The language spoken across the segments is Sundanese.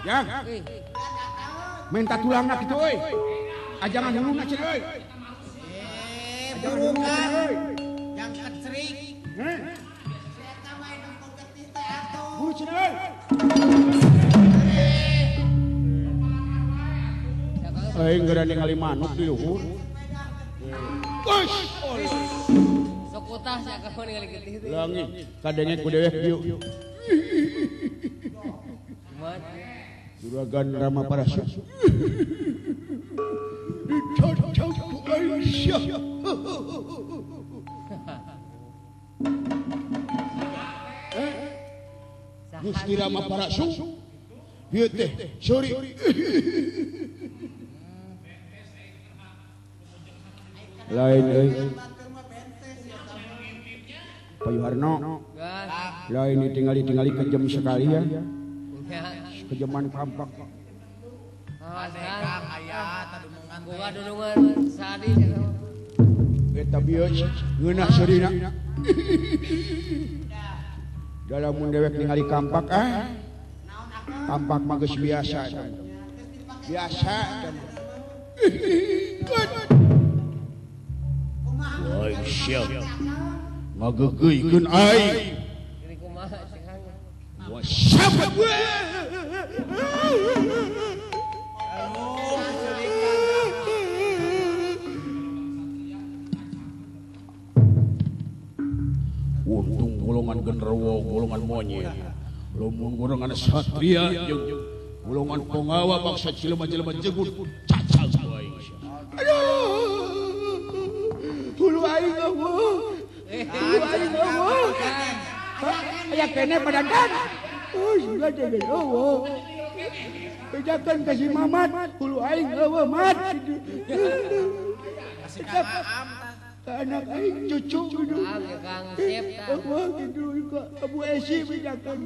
Ya. Minta tulang nak itu euy. Ajangan huluna cenah euy. Burungan yang kecrik. Eta main nongkrong getih teh atuh. Buru cenah euy. Aing geura ningali manuk di luhur. Ush. Sok utah sia kawan ningali getih teh. Langit kadenge ku dewek dieu. Juragan Rama Parasa. Cocok Aisyah. Gusti Rama Parasa. Ieu teh sorry. Lain euy. Pak Yuharno. Lain ditinggali-tinggali kejam sekali ya. Kejaman kampak. Kang aya tadunungan teh. Boga dunungan sadi. Eta bieuj ngeunah seurina. Dalam mun dewek ningali kampak kampak mah geus biasa. Biasa. Woi siap. Ngagegeuikeun aing. Kiri kumaha cekang. Wah sabat we. Untung golongan genderuwo, golongan monyet. Lamun golongan satria jeung golongan pengawa bangsa jelema-jelema jegut cacang aing. Aduh. Hulu aing eueuh. Hulu aing eueuh. Aya kene padangan. Oh, sudah jadi eueuh. Bejakeun ka si Mamat, hulu aing eueuh mat. Kasih Kang Aam tah. Anak aing cucu gitu. Kang Sep tah. Wah gitu kok Abu Esi bejakeun.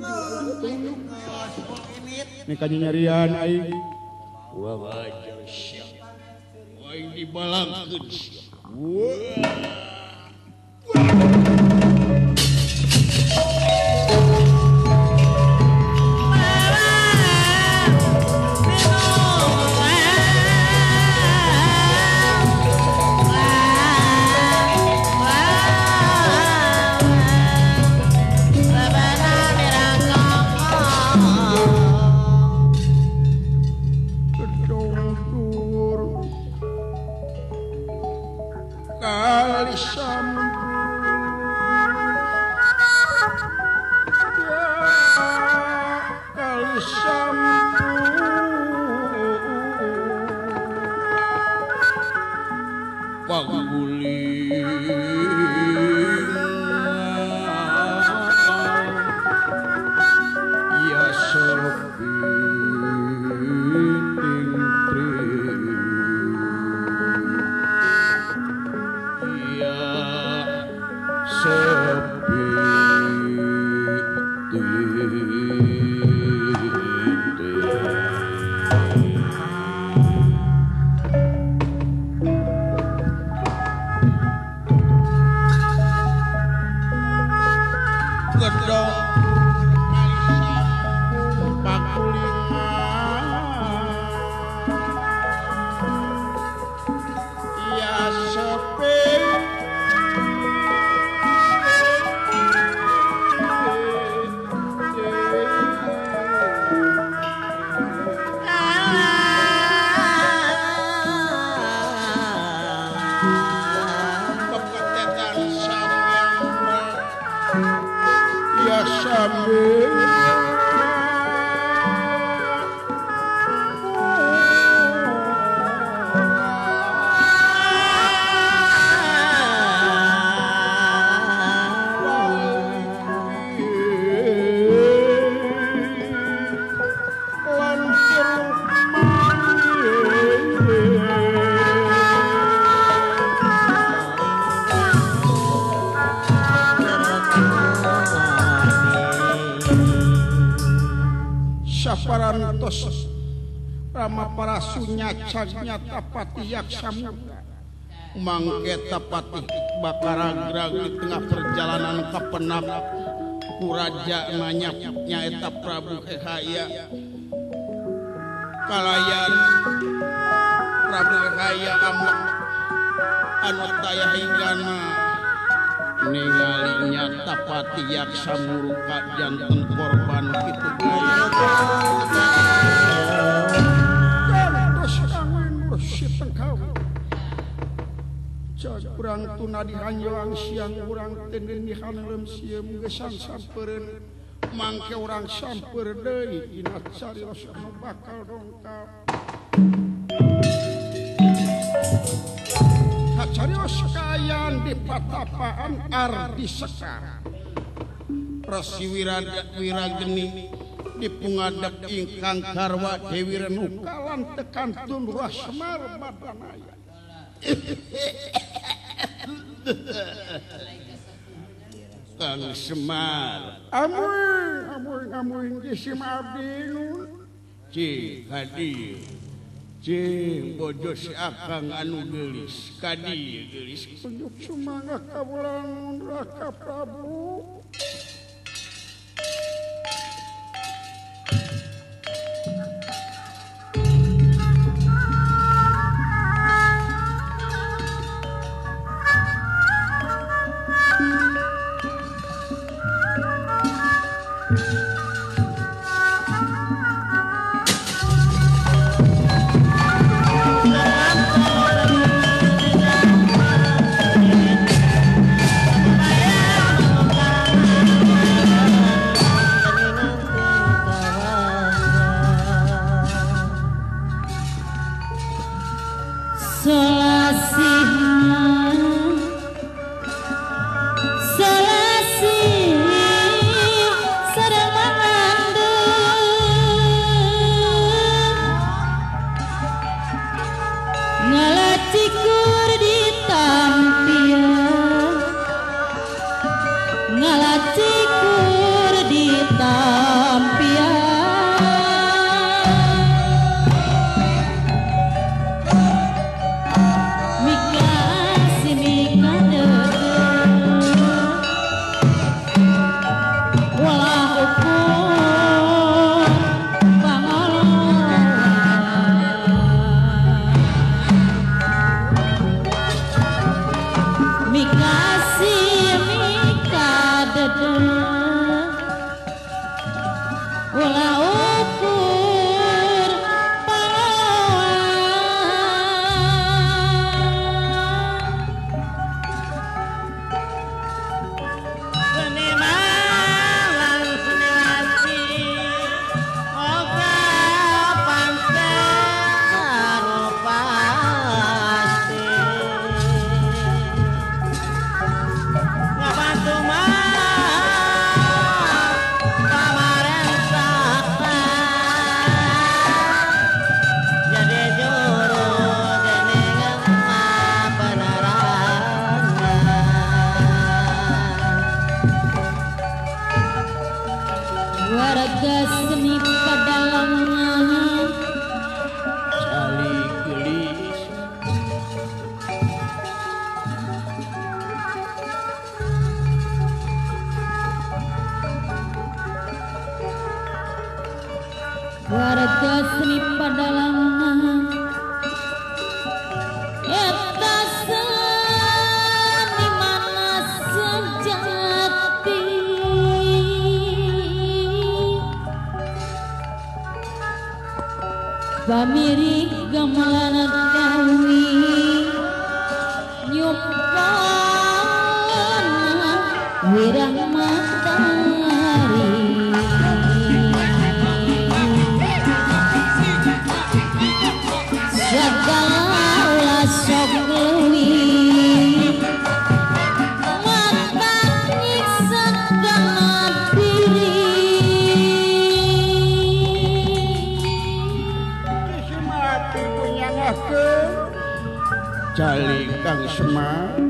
Ini Nih nyarian aing. Wah wajar siap. Aing dibalangkeun siap. Wah. Parantos Rama Parasunya cagnya tapati yaksamu mangke tapati bakaragrag di tengah perjalanan ke Penak ku raja nanyapnya eta Prabu Kehaya kalayan Prabu Raya Amok anu taya hinggana ningali nyata pati yaksa muruka janten korban kitu gaya kurang tuna dihanjang siang kurang tenden dihanelem sieum gesan sampereun mangke urang samper deui dina carios anu bakal dongkap carios kayan di patapaan ardi sekar prasiwira wirageni di pungadap ingkang karwa Dewi Renu kalan tekantun Rasmar Badanaya Kang Semar amuing jisim abdi nun cing kadi cing bojo si akang anu gelis kadi gelis tunjuk sumangga kabulan Raka Prabu warga seni padalangan eta seni mana sejati pamirik gamelan kawi nyumpana wirang matahari segala sok lewi matani segala diri Semar punya ngakeun cali Kang Semar